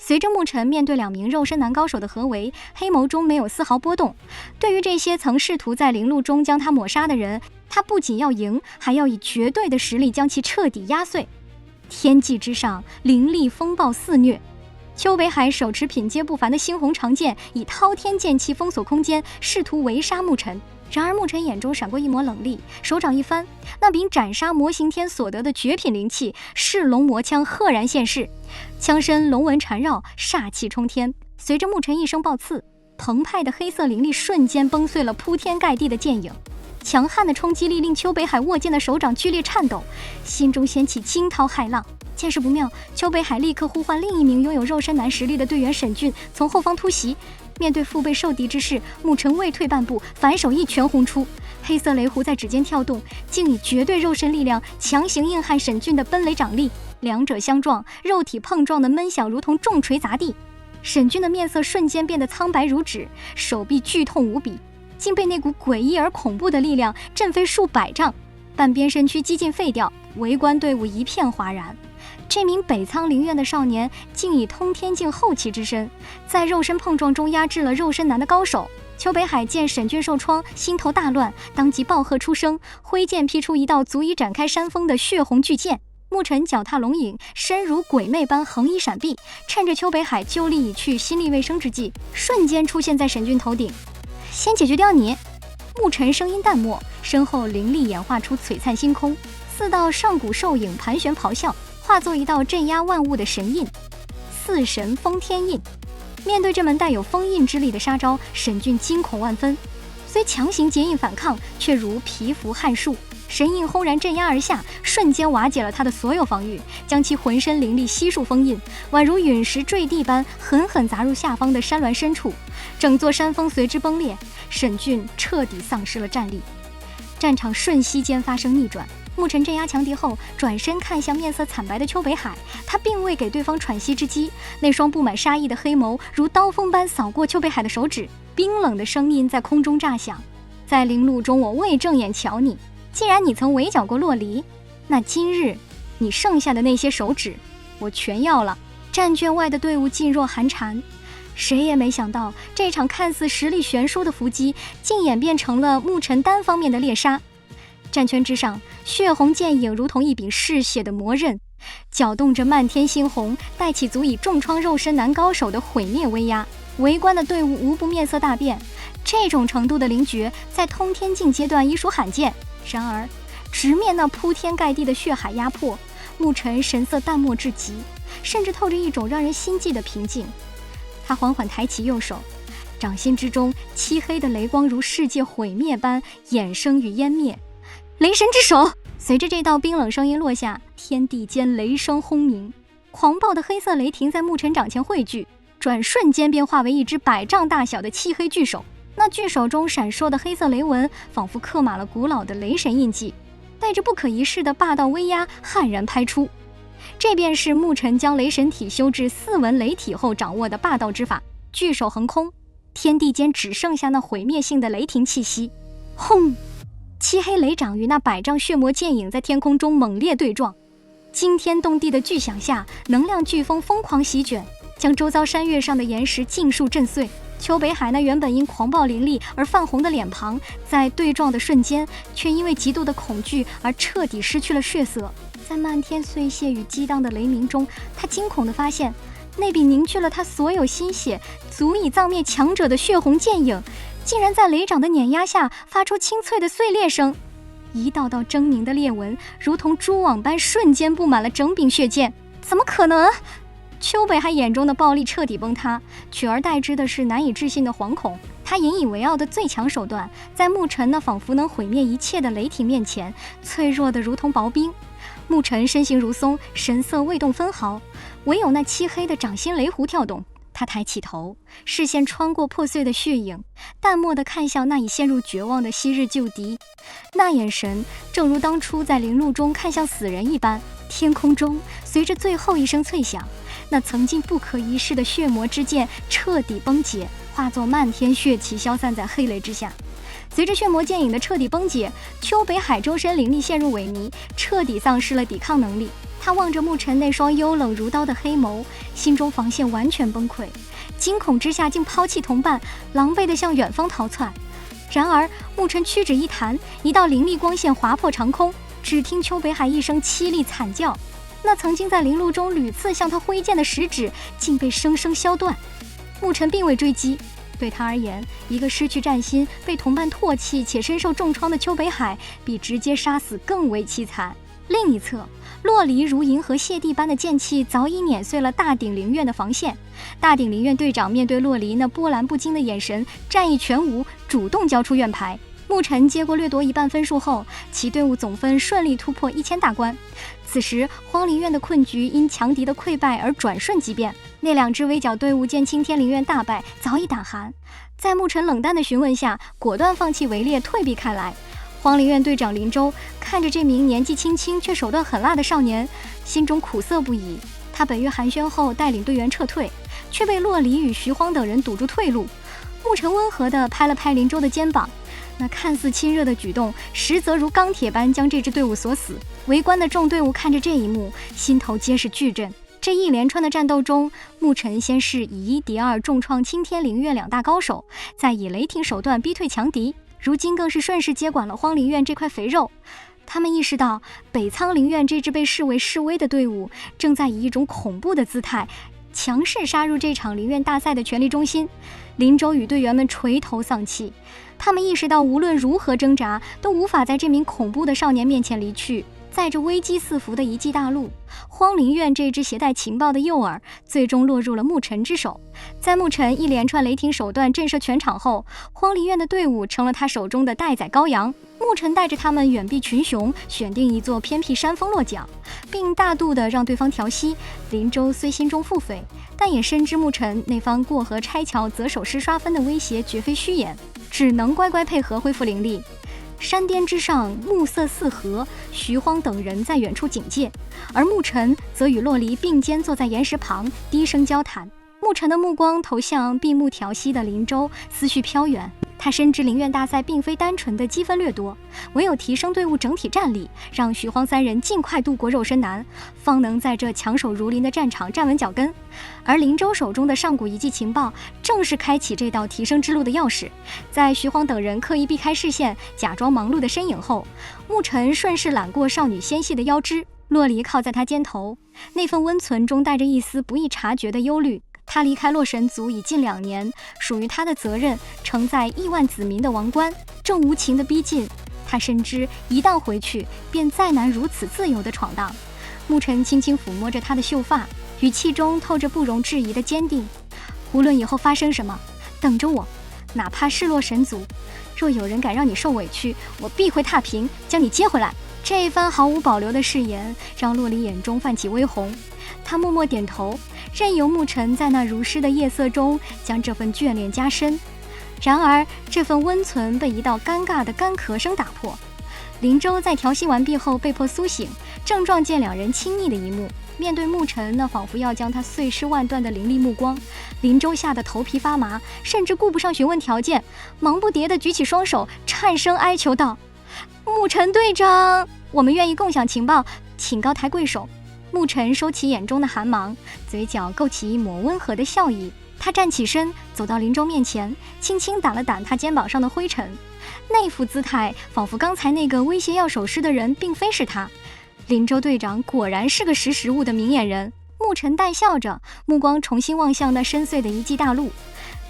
随着牧尘面对2名肉身男高手的合围，黑眸中没有丝毫波动。对于这些曾试图在灵路中将他抹杀的人，他不仅要赢，还要以绝对的实力将其彻底压碎。天际之上，灵力风暴肆虐。邱北海手持品阶不凡的猩红长剑，以滔天剑气封锁空间，试图围杀牧尘。然而牧尘眼中闪过一抹冷厉，手掌一翻，那柄斩杀魔刑天所得的绝品灵气噬龙魔枪赫然现世，枪身龙纹缠绕，煞气冲天。随着牧尘一声暴刺，澎湃的黑色灵力瞬间崩碎了铺天盖地的剑影。强悍的冲击力令邱北海握剑的手掌剧烈颤抖，心中掀起惊涛骇浪。见势不妙，邱北海立刻呼唤另一名拥有肉身男实力的队员沈俊从后方突袭。面对腹背受敌之势，牧尘未退半步，反手一拳轰出，黑色雷弧在指尖跳动，竟以绝对肉身力量强行硬汉沈俊的奔雷掌力。两者相撞，肉体碰撞的闷响如同重锤砸地。沈俊的面色瞬间变得苍白如纸，手臂剧痛无比，竟被那股诡异而恐怖的力量震飞数百丈，半边身躯几近废掉。围观队伍一片哗然。这名北苍灵院的少年竟以通天境后期之身，在肉身碰撞中压制了肉身男的高手。邱北海见沈俊受创，心头大乱，当即暴喝出声，挥剑劈出一道足以展开山峰的血红巨剑。牧尘脚踏龙影，身如鬼魅般横移闪避，趁着邱北海就力已去，心力未生之际，瞬间出现在沈俊头顶。先解决掉你！牧尘声音淡漠，身后灵力演化出璀璨星空，4道上古兽影盘旋咆哮，化作一道镇压万物的神印——4神封天印。面对这门带有封印之力的杀招，沈俊惊恐万分，虽强行结印反抗，却如蚍蜉撼树。神印轰然镇压而下，瞬间瓦解了他的所有防御，将其浑身灵力悉数封印，宛如陨石坠地般狠狠砸入下方的山峦深处，整座山峰随之崩裂。沈俊彻底丧失了战力，战场瞬息间发生逆转。牧尘镇压强敌后，转身看向面色惨白的邱北海，他并未给对方喘息之机，那双布满杀意的黑眸如刀锋般扫过邱北海的手指，冰冷的声音在空中炸响：在灵路中我未正眼瞧你，既然你曾围剿过洛离，那今日你剩下的那些手指我全要了。战圈外的队伍噤若寒蝉，谁也没想到这场看似实力悬殊的伏击，竟演变成了牧尘单方面的猎杀。战圈之上，血红剑影如同一柄嗜血的魔刃，搅动着漫天猩红，带起足以重创肉身男高手的毁灭威压。围观的队伍无不面色大变，这种程度的灵诀在通天境阶段已属罕见。然而直面那铺天盖地的血海压迫，牧尘神色淡漠至极，甚至透着一种让人心悸的平静。他缓缓抬起右手，掌心之中漆黑的雷光如世界毁灭般衍生与湮灭。雷神之手！随着这道冰冷声音落下，天地间雷声轰鸣，狂暴的黑色雷霆在牧尘掌前汇聚，转瞬间便化为一只100丈大小的漆黑巨手。那巨手中闪烁的黑色雷纹，仿佛刻满了古老的雷神印记，带着不可一世的霸道威压悍然拍出。这便是牧尘将雷神体修至4纹雷体后掌握的霸道之法。巨手横空，天地间只剩下那毁灭性的雷霆气息。轰！漆黑雷掌与那100丈血魔剑影在天空中猛烈对撞，惊天动地的巨响下，能量飓风疯狂席卷，将周遭山岳上的岩石尽数震碎。邱北海那原本因狂暴凌厉而泛红的脸庞，在对撞的瞬间，却因为极度的恐惧而彻底失去了血色。在漫天碎屑与激荡的雷鸣中，他惊恐地发现，那柄凝聚了他所有心血，足以葬灭强者的血红剑影，竟然在雷掌的碾压下发出清脆的碎裂声。一道道狰狞的裂纹如同蛛网般瞬间布满了整柄血剑。怎么可能？邱北海眼中的暴力彻底崩塌，取而代之的是难以置信的惶恐。他引以为傲的最强手段，在牧尘那仿佛能毁灭一切的雷霆面前，脆弱得如同薄冰。牧尘身形如松，神色未动分毫，唯有那漆黑的掌心雷弧跳动。他抬起头，视线穿过破碎的血影，淡漠地看向那已陷入绝望的昔日旧敌。那眼神正如当初在灵路中看向死人一般。天空中随着最后一声脆响，那曾经不可一世的血魔之剑彻底崩解，化作漫天血气消散在黑雷之下。随着血魔剑影的彻底崩解，邱北海周身灵力陷入萎靡，彻底丧失了抵抗能力。他望着牧尘那双幽冷如刀的黑眸，心中防线完全崩溃，惊恐之下竟抛弃同伴，狼狈地向远方逃窜。然而牧尘屈指一弹，一道凌厉光线划破长空，只听邱北海一声凄厉惨叫，那曾经在凌路中屡次向他挥剑的食指竟被生生削断。牧尘并未追击，对他而言，一个失去战心、被同伴唾弃且身受重创的邱北海，比直接杀死更为凄惨。另一侧，洛离如银河泻地般的剑气早已碾碎了大鼎灵院的防线。大鼎灵院队长面对洛离那波澜不惊的眼神，战意全无，主动交出院牌。牧尘接过掠夺一半分数后，其队伍总分顺利突破1000大关。此时荒灵院的困局因强敌的溃败而转瞬即变，那2支围剿队伍见青天灵院大败，早已胆寒，在牧尘冷淡的询问下，果断放弃围猎，退避开来。荒灵院队长林州看着这名年纪轻轻却手段狠辣的少年，心中苦涩不已。他本月寒暄后带领队员撤退，却被洛离与徐荒等人堵住退路。牧尘温和地拍了拍林州的肩膀，那看似亲热的举动，实则如钢铁般将这支队伍锁死。围观的众队伍看着这一幕，心头皆是巨震。这一连串的战斗中，牧尘先是以1敌2重创青天灵院2大高手，再以雷霆手段逼退强敌，如今更是顺势接管了荒灵院这块肥肉。他们意识到北苍灵院这支被视为示威的队伍，正在以一种恐怖的姿态强势杀入这场灵院大赛的权力中心。林州与队员们垂头丧气，他们意识到无论如何挣扎，都无法在这名恐怖的少年面前离去。在这危机四伏的一记大陆，荒灵院这只携带情报的诱饵最终落入了牧尘之手。在牧尘一连串雷霆手段震慑全场后，荒灵院的队伍成了他手中的待宰羔羊。牧尘带着他们远避群雄，选定一座偏僻山峰落脚，并大度地让对方调息。林州虽心中腹诽，但也深知牧尘那方过河拆桥择首诗刷分的威胁绝非虚言，只能乖乖配合恢复灵力。山巅之上，暮色四合，徐荒等人在远处警戒，而牧尘则与洛离并肩坐在岩石旁，低声交谈。牧尘的目光投向闭目调息的林州，思绪飘远。他深知灵院大赛并非单纯的积分掠夺，唯有提升队伍整体战力，让徐荒3人尽快渡过肉身难，方能在这强手如林的战场站稳脚跟。而林州手中的上古遗迹情报，正是开启这道提升之路的钥匙。在徐荒等人刻意避开视线，假装忙碌的身影后，牧尘顺势揽过少女纤细的腰肢，洛离靠在他肩头，那份温存中带着一丝不易察觉的忧虑。他离开洛神族已近2年，属于他的责任承载亿万子民的王冠，正无情地逼近。他深知一旦回去，便再难如此自由地闯荡。牧尘轻轻抚摸着他的秀发，语气中透着不容置疑的坚定。无论以后发生什么，等着我，哪怕是洛神族，若有人敢让你受委屈，我必会踏平，将你接回来。这一番毫无保留的誓言，让洛离眼中泛起微红。他默默点头，任由牧尘在那如诗的夜色中将这份眷恋加深。然而这份温存被一道尴尬的干咳声打破。林州在调息完毕后被迫苏醒，正撞见2人亲昵的一幕。面对牧尘那仿佛要将他碎尸万段的凌厉目光，林州吓得头皮发麻，甚至顾不上询问条件，忙不迭地举起双手，颤声哀求道：牧尘队长，我们愿意共享情报，请高抬贵手。牧尘收起眼中的寒芒，嘴角勾起一抹温和的笑意。他站起身，走到林州面前，轻轻掸了掸他肩膀上的灰尘，那副姿态仿佛刚才那个威胁要守尸的人并非是他。林州队长果然是个识时务的明眼人。牧尘淡笑着，目光重新望向那深邃的一记大陆。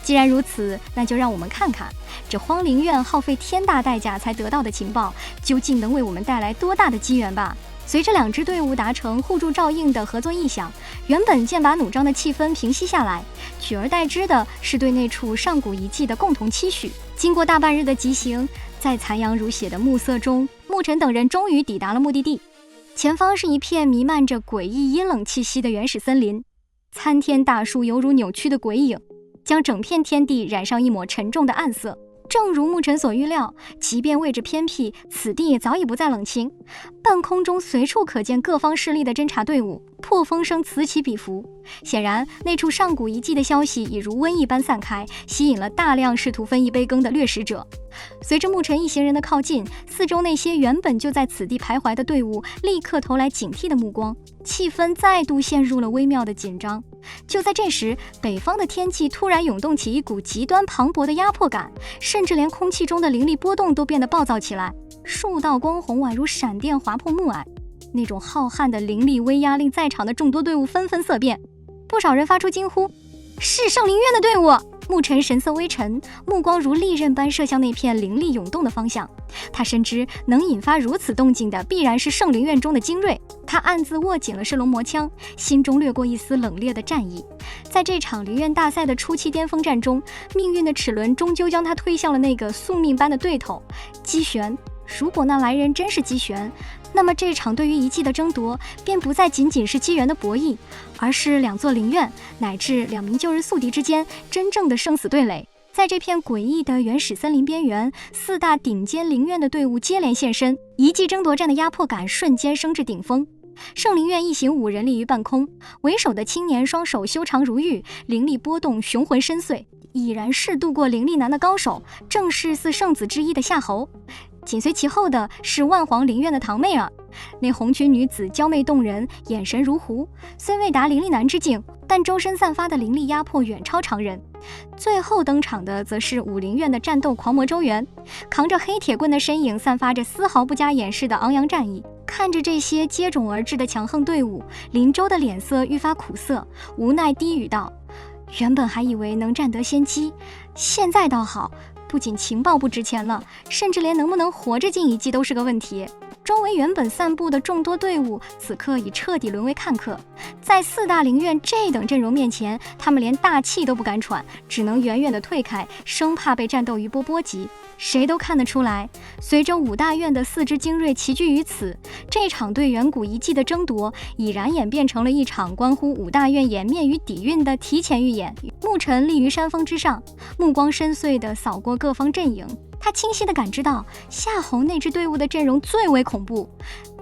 既然如此，那就让我们看看这荒灵院耗费天大代价才得到的情报，究竟能为我们带来多大的机缘吧。随着2支队伍达成互助照应的合作意向，原本剑拔弩张的气氛平息下来，取而代之的是对那处上古遗迹的共同期许。经过大半日的疾行，在残阳如血的暮色中，牧尘等人终于抵达了目的地。前方是一片弥漫着诡异阴冷气息的原始森林，参天大树犹如扭曲的鬼影，将整片天地染上一抹沉重的暗色。正如牧尘所预料，即便位置偏僻，此地也早已不再冷清。半空中随处可见各方势力的侦察队伍，破风声此起彼伏。显然，那处上古遗迹的消息已如瘟疫般散开，吸引了大量试图分一杯羹的掠食者。随着牧尘一行人的靠近，四周那些原本就在此地徘徊的队伍立刻投来警惕的目光，气氛再度陷入了微妙的紧张。就在这时，北方的天气突然涌动起一股极端磅礴的压迫感，甚至连空气中的灵力波动都变得暴躁起来，数道光虹宛如闪电划破暮霭，那种浩瀚的灵力威压令在场的众多队伍纷纷色变，不少人发出惊呼：是圣灵院的队伍！牧尘神色微沉，目光如利刃般射向那片灵力涌动的方向。他深知能引发如此动静的必然是圣灵院中的精锐，他暗自握紧了射龙魔枪，心中掠过一丝冷冽的战意。在这场灵院大赛的初期巅峰战中，命运的齿轮终究将他推向了那个宿命般的对头姬玄。如果那来人真是姬玄，那么这场对于遗迹的争夺便不再仅仅是机缘的博弈，而是两座灵院乃至两名旧日宿敌之间真正的生死对垒。在这片诡异的原始森林边缘，四大顶尖灵院的队伍接连现身，遗迹争夺战的压迫感瞬间升至顶峰。圣灵院一行5人立于半空，为首的青年双手修长如玉，灵力波动，雄浑深邃，已然是度过灵力难的高手，正是四圣子之一的夏侯。紧随其后的是万皇灵院的唐媚儿，那红裙女子娇媚动人，眼神如狐，虽未达灵力男之境，但周身散发的灵力压迫远超常人。最后登场的则是武灵院的战斗狂魔周元，扛着黑铁棍的身影散发着丝毫不加掩饰的昂扬战意。看着这些接踵而至的强横队伍，林周的脸色愈发苦涩，无奈低语道：原本还以为能占得先机，现在倒好，不仅情报不值钱了，甚至连能不能活着进遗迹都是个问题。周围原本散布的众多队伍，此刻已彻底沦为看客。在四大灵院这等阵容面前，他们连大气都不敢喘，只能远远地退开，生怕被战斗余波波及。谁都看得出来，随着五大院的4支精锐齐聚于此，这场对远古遗迹的争夺已然演变成了一场关乎五大院颜面与底蕴的提前预演。牧尘立于山峰之上，目光深邃地扫过各方阵营，他清晰地感知到夏侯那支队伍的阵容最为恐怖，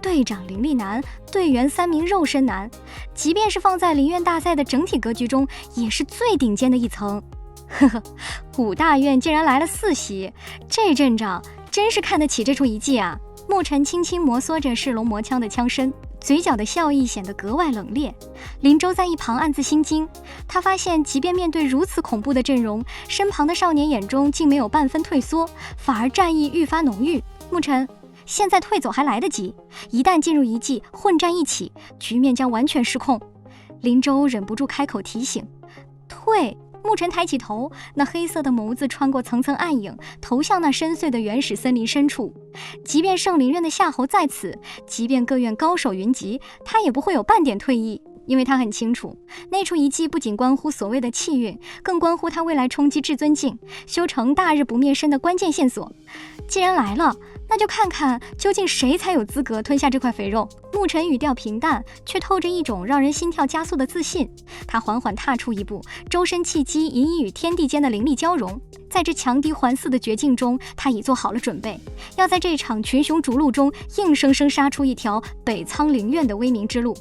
队长灵力男，队员3名肉身男，即便是放在灵院大赛的整体格局中，也是最顶尖的一层。呵呵，五大院竟然来了4席，这阵仗真是看得起这处遗迹啊！牧尘轻轻摩挲着噬龙魔枪的枪身，嘴角的笑意显得格外冷冽。林周在一旁暗自心惊，他发现即便面对如此恐怖的阵容，身旁的少年眼中竟没有半分退缩，反而战意愈发浓郁。牧尘，现在退走还来得及，一旦进入遗迹混战一起，局面将完全失控。林周忍不住开口提醒。退。牧尘抬起头，那黑色的眸子穿过层层暗影，投向那深邃的原始森林深处。即便圣灵院的夏侯在此，即便各院高手云集，他也不会有半点退意，因为他很清楚，那处遗迹不仅关乎所谓的气运，更关乎他未来冲击至尊境，修成大日不灭身的关键线索。既然来了，那就看看究竟谁才有资格吞下这块肥肉。牧尘语调平淡，却透着一种让人心跳加速的自信。他缓缓踏出一步，周身气机隐隐与天地间的灵力交融。在这强敌环伺的绝境中，他已做好了准备，要在这场群雄逐鹿中硬生生杀出一条北苍灵院的威名之路。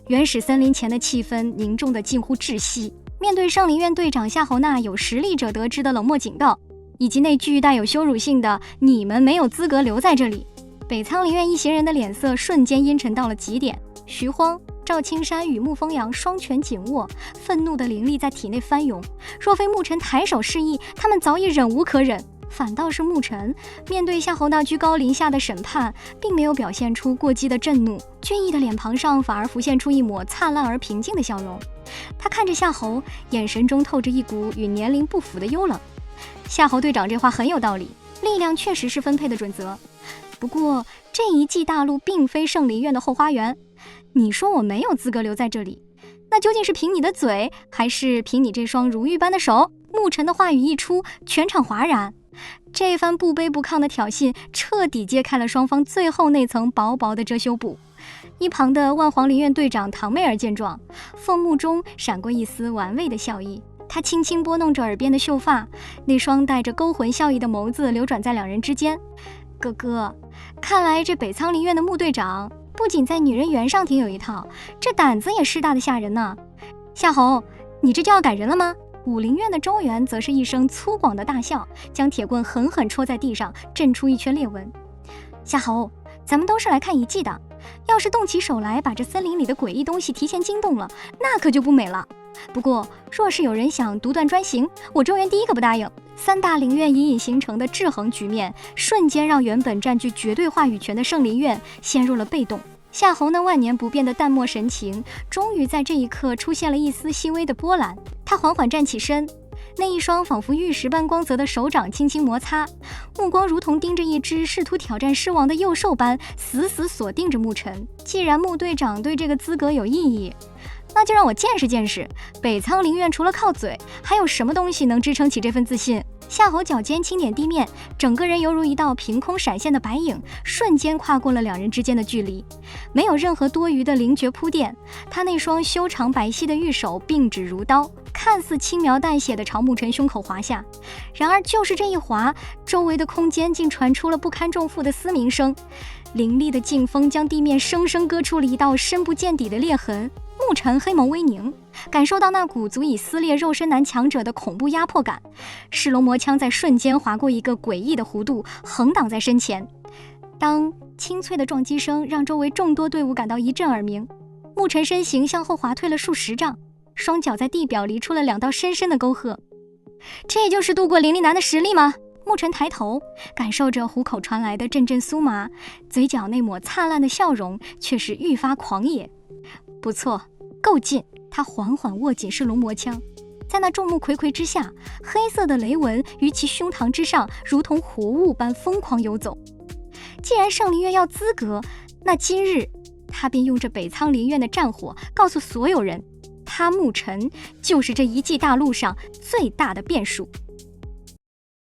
原始森林前的气氛凝重得近乎窒息，面对圣灵院队长夏侯那有实力者得知的冷漠警告，以及那句带有羞辱性的你们没有资格留在这里，北苍灵院一行人的脸色瞬间阴沉到了极点。徐荒、赵青山与沐风阳双拳紧握，愤怒的灵力在体内翻涌，若非牧尘抬手示意，他们早已忍无可忍。反倒是牧尘面对夏侯那居高临下的审判，并没有表现出过激的震怒，俊逸的脸庞上反而浮现出一抹灿烂而平静的笑容。他看着夏侯，眼神中透着一股与年龄不符的幽冷。夏侯队长这话很有道理，力量确实是分配的准则。不过这一季大陆并非圣灵院的后花园，你说我没有资格留在这里，那究竟是凭你的嘴，还是凭你这双如玉般的手？牧尘的话语一出，全场哗然。这番不卑不亢的挑衅彻底揭开了双方最后那层薄薄的遮羞布。一旁的万皇灵院队长唐媚儿见状，凤目中闪过一丝玩味的笑意，他轻轻拨弄着耳边的秀发，那双带着勾魂笑意的眸子流转在两人之间。哥哥，看来这北苍灵院的穆队长不仅在女人缘上挺有一套，这胆子也是大的吓人呢。夏侯，你这就要赶人了吗？武陵院的周元则是一声粗犷的大笑，将铁棍狠狠戳在地上，震出一圈裂纹。夏侯，咱们都是来看遗迹的，要是动起手来把这森林里的诡异东西提前惊动了，那可就不美了。不过若是有人想独断专行，我周元第一个不答应。三大陵院隐隐形成的制衡局面，瞬间让原本占据绝对话语权的圣灵院陷入了被动。夏侯那万年不变的淡漠神情，终于在这一刻出现了一丝细微的波澜。他缓缓站起身，那一双仿佛玉石般光泽的手掌轻轻摩擦，目光如同盯着一只试图挑战狮王的幼兽般死死锁定着牧尘。既然穆队长对这个资格有异议，那就让我见识见识，北苍陵院除了靠嘴，还有什么东西能支撑起这份自信。夏侯脚尖轻点地面，整个人犹如一道凭空闪现的白影，瞬间跨过了两人之间的距离，没有任何多余的灵觉铺垫。他那双修长白皙的玉手并指如刀，看似轻描淡写的朝牧尘胸口划下。然而就是这一划，周围的空间竟传出了不堪重负的嘶鸣声，凌厉的劲风将地面生生割出了一道深不见底的裂痕。牧尘黑眸微凝，感受到那股足以撕裂肉身男强者的恐怖压迫感，噬龙魔枪在瞬间划过一个诡异的弧度，横挡在身前。当清脆的撞击声让周围众多队伍感到一阵耳鸣，牧尘身形向后滑退了数十丈，双脚在地表离出了2道深深的沟壑。这就是度过灵力男的实力吗？牧尘抬头，感受着虎口传来的阵阵酥麻，嘴角那抹灿烂的笑容却是愈发狂野。不错，够劲。他缓缓握紧噬龙魔枪，在那众目睽睽之下，黑色的雷纹于其胸膛之上如同活物般疯狂游走。既然圣灵院要资格，那今日他便用这北苍灵院的战火告诉所有人，他牧尘就是这一记大陆上最大的变数。